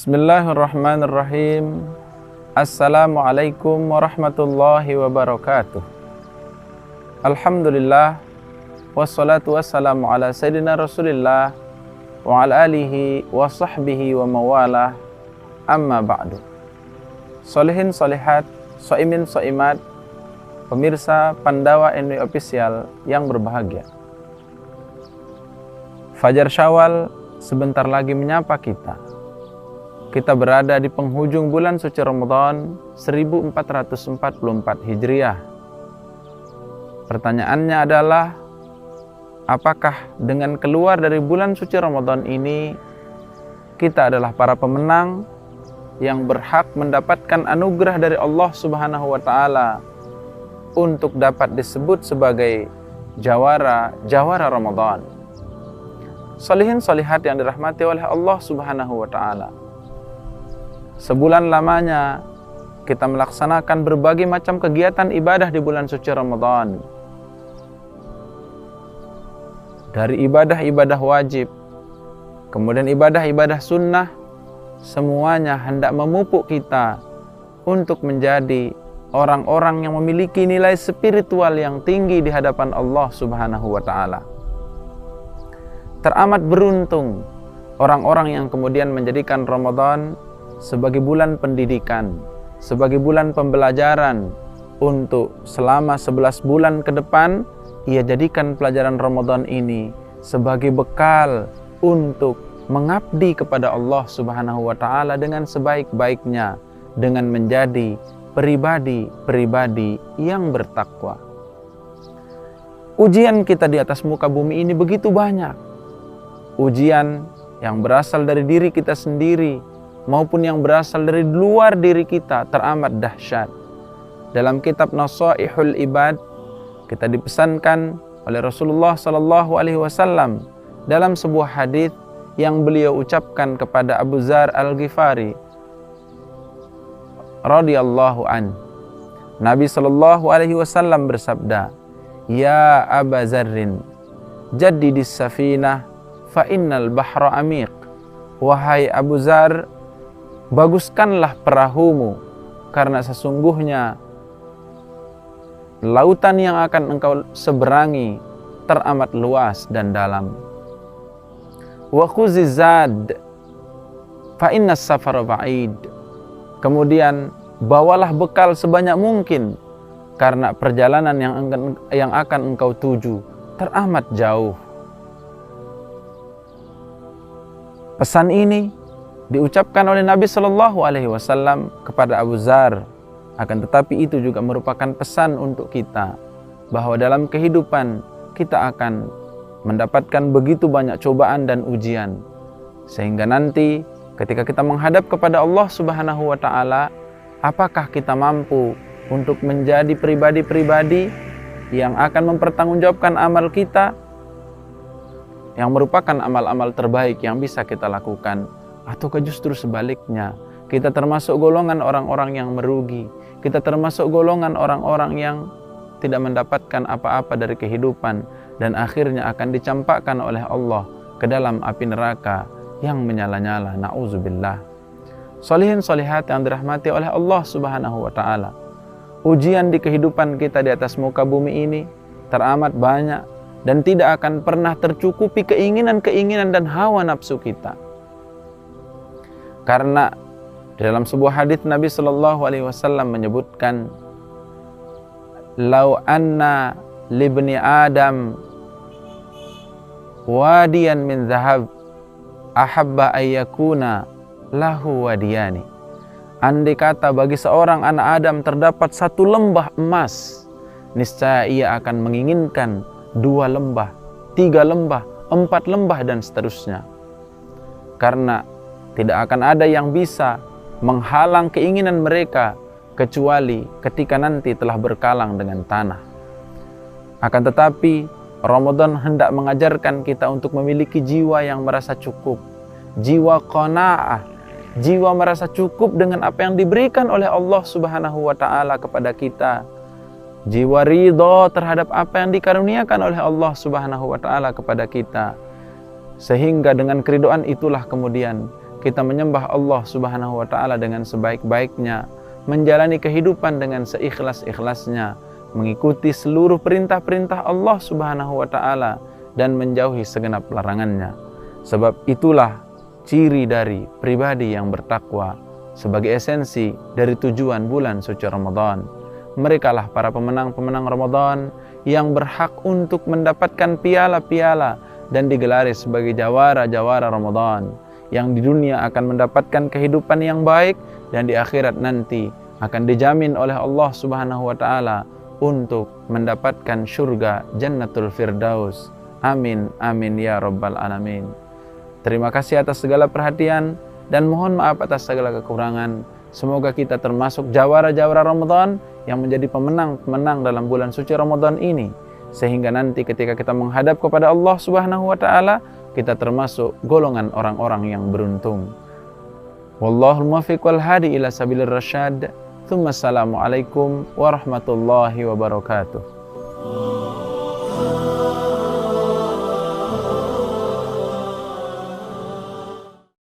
Bismillahirrahmanirrahim. Assalamualaikum warahmatullahi wabarakatuh. Alhamdulillah, wassalatu wassalamu ala sayyidina Rasulillah wa ala alihi wa sahbihi wa mawalah, amma ba'du. Solihin solihat, soimin soimat, pemirsa Pandawa NW Official yang berbahagia. Fajar Syawal sebentar lagi menyapa kita. Kita berada di penghujung bulan suci Ramadan 1444 Hijriah. Pertanyaannya adalah, apakah dengan keluar dari bulan suci Ramadan ini kita adalah para pemenang yang berhak mendapatkan anugerah dari Allah Subhanahu wa taala untuk dapat disebut sebagai jawara Ramadan. Solihin solihat yang dirahmati oleh Allah Subhanahu wa taala. Sebulan lamanya kita melaksanakan berbagai macam kegiatan ibadah di bulan suci Ramadan. Dari ibadah-ibadah wajib, kemudian ibadah-ibadah sunnah, semuanya hendak memupuk kita untuk menjadi orang-orang yang memiliki nilai spiritual yang tinggi di hadapan Allah Subhanahu wa taala. Teramat beruntung orang-orang yang kemudian menjadikan Ramadan sebagai bulan pendidikan, sebagai bulan pembelajaran untuk selama 11 bulan ke depan. Ia jadikan pelajaran Ramadan ini sebagai bekal untuk mengabdi kepada Allah Subhanahu wa taala dengan sebaik-baiknya, dengan menjadi pribadi-pribadi yang bertakwa. Ujian kita di atas muka bumi ini begitu banyak. Ujian yang berasal dari diri kita sendiri maupun yang berasal dari luar diri kita teramat dahsyat. Dalam kitab Nasaihul Ibad, kita dipesankan oleh Rasulullah SAW dalam sebuah hadis yang beliau ucapkan kepada Abu Dzar Al-Ghifari radhiyallahu an. Nabi SAW bersabda, "Ya Aba Dzarrin, jaddidis safinah fa innal bahra amiq." Wahai Abu Dzar, baguskanlah perahumu, karena sesungguhnya lautan yang akan engkau seberangi teramat luas dan dalam. Wa khuziz zad fa innas safara ba'id. Kemudian bawalah bekal sebanyak mungkin, karena perjalanan yang akan engkau tuju teramat jauh. Pesan ini diucapkan oleh Nabi SAW kepada Abu Dzar. Akan tetapi itu juga merupakan pesan untuk kita, bahwa dalam kehidupan kita akan mendapatkan begitu banyak cobaan dan ujian, sehingga nanti ketika kita menghadap kepada Allah Subhanahu wa taala, apakah kita mampu untuk menjadi pribadi-pribadi yang akan mempertanggungjawabkan amal kita, yang merupakan amal-amal terbaik yang bisa kita lakukan, ataukah justru sebaliknya kita termasuk golongan orang-orang yang merugi, kita termasuk golongan orang-orang yang tidak mendapatkan apa-apa dari kehidupan dan akhirnya akan dicampakkan oleh Allah ke dalam api neraka yang menyala-nyala. Na'udzubillah. Solihin solihat yang dirahmati oleh Allah Subhanahu wa taala. Ujian di kehidupan kita di atas muka bumi ini teramat banyak dan tidak akan pernah tercukupi keinginan-keinginan dan hawa nafsu kita. Karena dalam sebuah hadis Nabi SAW menyebutkan, "Lau anna libni Adam wadiyan min zahab ahabba ayyakuna lahu wadiyani." Andai kata bagi seorang anak Adam terdapat satu lembah emas, niscaya ia akan menginginkan 2 lembah, 3 lembah, 4 lembah dan seterusnya. Karena tidak akan ada yang bisa menghalang keinginan mereka kecuali ketika nanti telah berkalang dengan tanah. Akan tetapi Ramadan hendak mengajarkan kita untuk memiliki jiwa yang merasa cukup, jiwa qanaah, jiwa merasa cukup dengan apa yang diberikan oleh Allah Subhanahu wa taala kepada kita, jiwa ridha terhadap apa yang dikaruniakan oleh Allah Subhanahu wa taala kepada kita. Sehingga dengan keridoan itulah kemudian kita menyembah Allah Subhanahu wa taala dengan sebaik-baiknya, menjalani kehidupan dengan seikhlas-ikhlasnya, mengikuti seluruh perintah-perintah Allah Subhanahu wa taala dan menjauhi segenap larangannya. Sebab itulah ciri dari pribadi yang bertakwa sebagai esensi dari tujuan bulan suci Ramadan. Merekalah para pemenang-pemenang Ramadan yang berhak untuk mendapatkan piala-piala dan digelari sebagai jawara-jawara Ramadan, yang di dunia akan mendapatkan kehidupan yang baik dan di akhirat nanti akan dijamin oleh Allah Subhanahu wa taala untuk mendapatkan surga Jannatul Firdaus. Amin amin ya rabbal alamin. Terima kasih atas segala perhatian dan mohon maaf atas segala kekurangan. Semoga kita termasuk jawara-jawara Ramadan yang menjadi pemenang-pemenang dalam bulan suci Ramadan ini, sehingga nanti ketika kita menghadap kepada Allah Subhanahu wa taala, kita termasuk golongan orang-orang yang beruntung. Wallahul muwaffiq wal hadi ila sabilir rasyad. Assalamualaikum warahmatullahi wabarakatuh.